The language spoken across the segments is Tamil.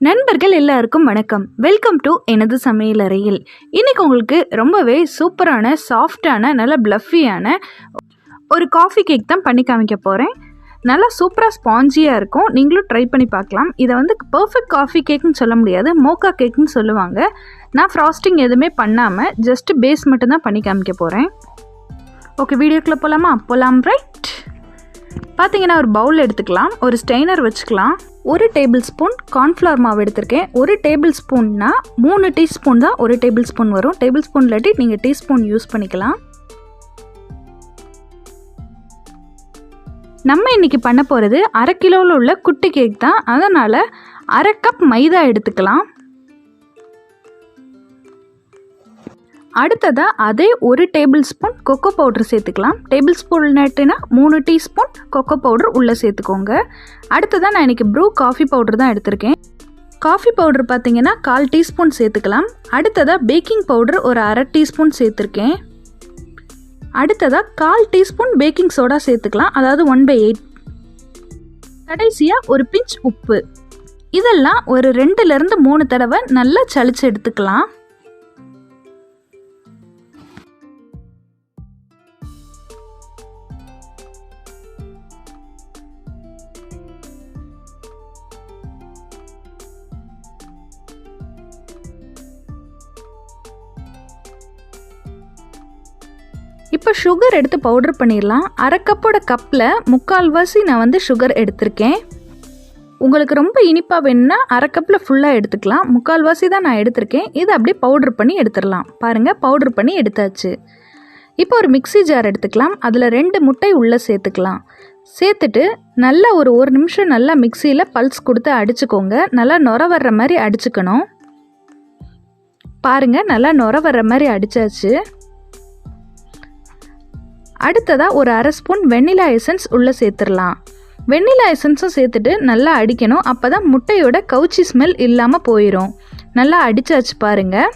நண்பர்கள் எல்லாருக்கும் வணக்கம். வெல்கம் டு எனது சமையல் அறையில். இன்றைக்கி உங்களுக்கு ரொம்பவே சூப்பரான சாஃப்டான நல்ல ப்ளஃபியான ஒரு காஃபி கேக் தான் பண்ணி காமிக்க போகிறேன். நல்லா சூப்பராக ஸ்பாஞ்சியாக இருக்கும். நீங்களும் ட்ரை பண்ணி பார்க்கலாம். இதை வந்து பர்ஃபெக்ட் காஃபி கேக்குன்னு சொல்ல முடியாது, மோக்கா கேக்குன்னு சொல்லுவாங்க. நான் ஃப்ராஸ்டிங் எதுவுமே பண்ணாமல் ஜஸ்ட் பேஸ் மட்டும்தான் பண்ணி காமிக்க போகிறேன். ஓகே, வீடியோக்குள்ளே போகலாம். ரைட், பார்த்தீங்கன்னா ஒரு பவுல் எடுத்துக்கலாம், ஒரு ஸ்டெய்னர் வச்சுக்கலாம். 1 டேபிள் ஸ்பூன் கார்ன்ஃப்ளவர் மாவு எடுத்திருக்கேன். 1 டேபிள் ஸ்பூன்னா 3 டீஸ்பூன் தான் 1 டேபிள் ஸ்பூன் வரும். டேபிள் ஸ்பூன் இல்லாட்டி நீங்கள் டீஸ்பூன் யூஸ் பண்ணிக்கலாம். நம்ம இன்றைக்கி பண்ண போகிறது 1/2 கிலோவில் உள்ள குட்டி கேக் தான். அதனால் 1/2 கப் மைதா எடுத்துக்கலாம். அடுத்ததாக அதே 1 டேபிள் ஸ்பூன் கொக்கோ பவுடர் சேர்த்துக்கலாம். டேபிள் ஸ்பூன் நட்டுனா 3 டீஸ்பூன் கொக்கோ பவுடர் உள்ளே சேர்த்துக்கோங்க. அடுத்ததாக நான் இன்றைக்கி ப்ரூ காஃபி பவுடர் தான் எடுத்திருக்கேன். காஃபி பவுடர் பார்த்தீங்கன்னா 1/4 டீஸ்பூன் சேர்த்துக்கலாம். அடுத்ததாக பேக்கிங் பவுடர் ஒரு 1/2 டீஸ்பூன் சேர்த்துருக்கேன். அடுத்ததாக 1/4 டீஸ்பூன் பேக்கிங் சோடா சேர்த்துக்கலாம், அதாவது 1/8. கடைசியாக ஒரு பிஞ்ச் உப்பு. இதெல்லாம் ஒரு 2லேருந்து 3 தடவை நல்லா சலிச்சு எடுத்துக்கலாம். இப்போ சுகர் எடுத்து பவுடர் பண்ணிடலாம். 1/2 கப்போட கப்பில் 3/4 நான் வந்து சுகர் எடுத்திருக்கேன். உங்களுக்கு ரொம்ப இனிப்பாக வேணும்னா 1/2 கப்பில் ஃபுல்லாக எடுத்துக்கலாம். 3/4 தான் நான் எடுத்திருக்கேன். இதை அப்படியே பவுடர் பண்ணி எடுத்துடலாம். பாருங்கள், பவுடர் பண்ணி எடுத்தாச்சு. இப்போ ஒரு மிக்ஸி ஜார் எடுத்துக்கலாம். அதில் 2 முட்டை உள்ளே சேர்த்துக்கலாம். சேர்த்துட்டு நல்லா ஒரு 1 நிமிஷம் நல்லா மிக்சியில் பல்ஸ் கொடுத்து அடிச்சுக்கோங்க. நல்லா நுர வர்ற மாதிரி அடிச்சுக்கணும். பாருங்கள், நல்லா நுர வர்ற மாதிரி அடித்தாச்சு. அடுத்ததாக ஒரு 1/2 ஸ்பூன் வெண்ணிலா எசன்ஸ் உள்ளே சேர்த்துடலாம். வெண்ணிலா எசன்ஸும் சேர்த்துட்டு நல்லா அடிக்கணும். அப்போ தான் முட்டையோட கவுச்சி ஸ்மெல் இல்லாமல் போயிடும். நல்லா அடித்தாச்சு பாருங்கள்.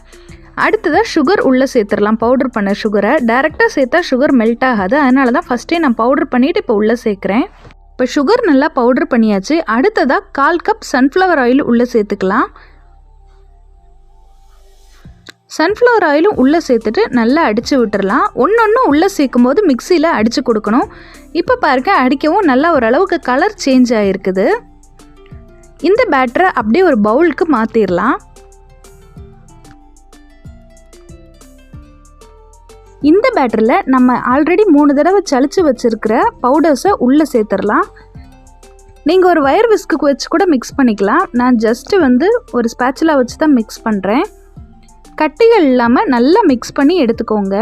அடுத்ததாக சுகர் உள்ளே சேர்த்துடலாம். பவுடர் பண்ண சுகரை டைரெக்டாக சேர்த்தா சுகர் மெல்ட் ஆகாது. அதனால தான் ஃபஸ்ட்டே நான் பவுடர் பண்ணிவிட்டு இப்போ உள்ளே சேர்க்குறேன். இப்போ சுகர் நல்லா பவுடர் பண்ணியாச்சு. அடுத்ததாக 1/4 கப் சன்ஃப்ளவர் ஆயில் உள்ளே சேர்த்துக்கலாம். சன்ஃப்ளவர் ஆயிலும் உள்ளே சேர்த்துட்டு நல்லா அடித்து விட்டுறலாம். ஒன்று உள்ளே சேர்க்கும் போது மிக்சியில் அடித்து கொடுக்கணும். இப்போ பாருங்க, அடிக்கவும் நல்லா ஓரளவுக்கு கலர் சேஞ்ச் ஆகிருக்குது. இந்த பேட்டரை அப்படியே ஒரு பவுலுக்கு மாற்றிடலாம். இந்த பேட்டரில் நம்ம ஆல்ரெடி 3 தடவை சலிச்சு வச்சுருக்கிற பவுடர்ஸை உள்ளே சேர்த்துடலாம். நீங்கள் ஒரு வயர் விஸ்க்கு வச்சு கூட மிக்ஸ் பண்ணிக்கலாம். நான் ஜஸ்ட்டு வந்து ஒரு ஸ்பேச்சுலா வச்சு தான் மிக்ஸ் பண்ணுறேன். கட்டிகள் இல்லாமல் நல்லா மிக்ஸ் பண்ணி எடுத்துக்கோங்க.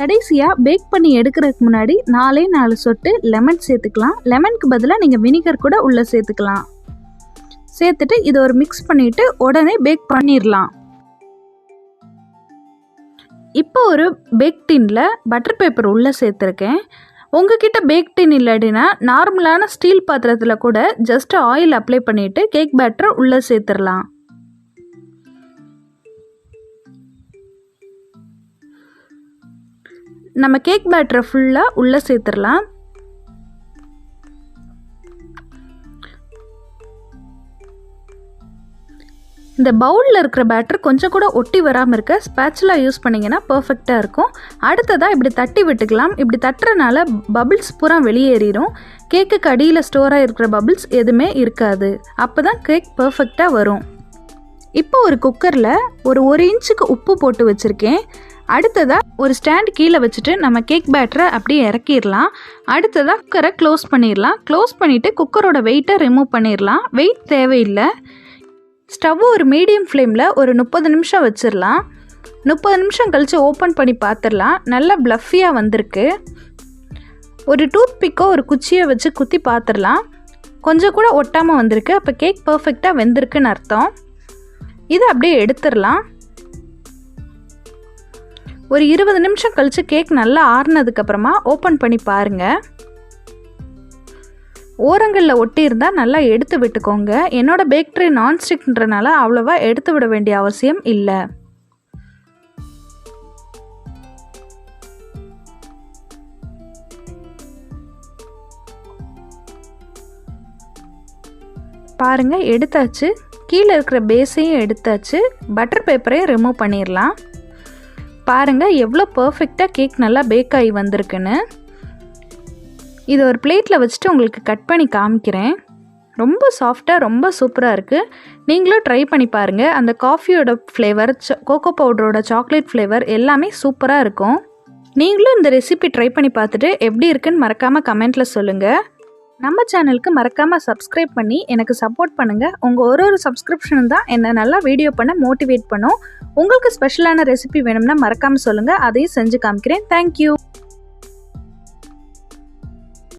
கடைசியாக பேக் பண்ணி எடுக்கிறதுக்கு முன்னாடி 4 சொட்டு லெமன் சேர்த்துக்கலாம். லெமனுக்கு பதிலாக நீங்கள் வினிகர் கூட உள்ளே சேர்த்துக்கலாம். சேர்த்துட்டு இதை ஒரு மிக்ஸ் பண்ணிவிட்டு உடனே பேக் பண்ணிடலாம். இப்போ ஒரு பேக் டின்னில் பட்டர் பேப்பர் உள்ளே சேர்த்துருக்கேன். உங்ககிட்ட பேக் டின் இல்லாட்டினா நார்மலான ஸ்டீல் பாத்திரத்தில் கூட ஜஸ்ட் ஆயில் அப்ளை பண்ணிவிட்டு கேக் பேட்டரை உள்ளே சேர்த்துடலாம். நம்ம கேக் பேட்டரை ஃபுல்லாக உள்ளே சேர்த்துடலாம். இந்த பவுலில் இருக்கிற பேட்டர் கொஞ்சம் கூட ஒட்டி வராமல் இருக்க ஸ்பேச்சுலா யூஸ் பண்ணிங்கன்னா பர்ஃபெக்டாக இருக்கும். அடுத்ததாக இப்படி தட்டி விட்டுக்கலாம். இப்படி தட்டுறனால பபிள்ஸ் பூரா வெளியேறிடும். கேக்குக்கு அடியில் ஸ்டோராக இருக்கிற பபிள்ஸ் எதுவுமே இருக்காது. அப்போ தான் கேக் பர்ஃபெக்டாக வரும். இப்போ ஒரு குக்கரில் ஒரு 1 இன்ச்சுக்கு உப்பு போட்டு வச்சுருக்கேன். அடுத்ததாக ஒரு ஸ்டாண்ட் கீழே வச்சுட்டு நம்ம கேக் பேட்டரை அப்படியே இறக்கிடலாம். அடுத்ததாக குக்கரை க்ளோஸ் பண்ணிடலாம். க்ளோஸ் பண்ணிவிட்டு குக்கரோட வெயிட்டை ரிமூவ் பண்ணிடலாம். வெயிட் தேவையில்லை. ஸ்டவ் ஒரு மீடியம் ஃப்ளேமில் ஒரு 30 நிமிஷம் வச்சிடலாம். 30 நிமிஷம் கழித்து ஓப்பன் பண்ணி பார்த்துடலாம். நல்லா ப்ளஃபியாக வந்திருக்கு. ஒரு டூத் பிக்கோ ஒரு குச்சியை வச்சு குத்தி பார்த்துடலாம். கொஞ்சம் கூட ஒட்டாமல் வந்திருக்கு. அப்போ கேக் பர்ஃபெக்டாக வெந்திருக்குன்னு அர்த்தம். இதை அப்படியே எடுத்துடலாம். ஒரு 20 நிமிஷம் கழித்து கேக் நல்லா ஆறுனதுக்கப்புறமா ஓப்பன் பண்ணி பாருங்கள். ஓரங்களில் ஒட்டி இருந்தால் நல்லா எடுத்து விட்டுக்கோங்க. என்னோட பேக் ட்ரே நான்ஸ்டிக்ன்றனால அவ்வளோவா எடுத்து விட வேண்டிய அவசியம் இல்லை. பாருங்கள் எடுத்தாச்சு. கீழே இருக்கிற பேஸையும் எடுத்தாச்சு. பட்டர் பேப்பரையும் ரிமூவ் பண்ணிடலாம். பாருங்கள் எவ்வளோ பர்ஃபெக்டாக கேக் நல்லா பேக் ஆகி வந்திருக்குன்னு. இதை ஒரு பிளேட்டில் வச்சுட்டு உங்களுக்கு கட் பண்ணி காமிக்கிறேன். ரொம்ப சாஃப்டாக ரொம்ப சூப்பராக இருக்குது. நீங்களும் ட்ரை பண்ணி பாருங்கள். அந்த காஃபியோட ஃப்ளேவர், கோகோ பவுடரோட சாக்லேட் ஃப்ளேவர் எல்லாமே சூப்பராக இருக்கும். நீங்களும் இந்த ரெசிபி ட்ரை பண்ணி பார்த்துட்டு எப்படி இருக்குன்னு மறக்காமல் கமெண்ட்டில் சொல்லுங்கள். நம்ம சேனலுக்கு மறக்காமல் சப்ஸ்கிரைப் பண்ணி எனக்கு சப்போர்ட் பண்ணுங்கள். உங்கள் ஒரு சப்ஸ்கிரிப்ஷனும் தான் என்னை நல்லா வீடியோ பண்ண மோட்டிவேட் பண்ணும். உங்களுக்கு ஸ்பெஷலான ரெசிபி வேணும்னா மறக்காமல் சொல்லுங்கள். அதையும் செஞ்சு காமிக்கிறேன். தேங்க்யூ.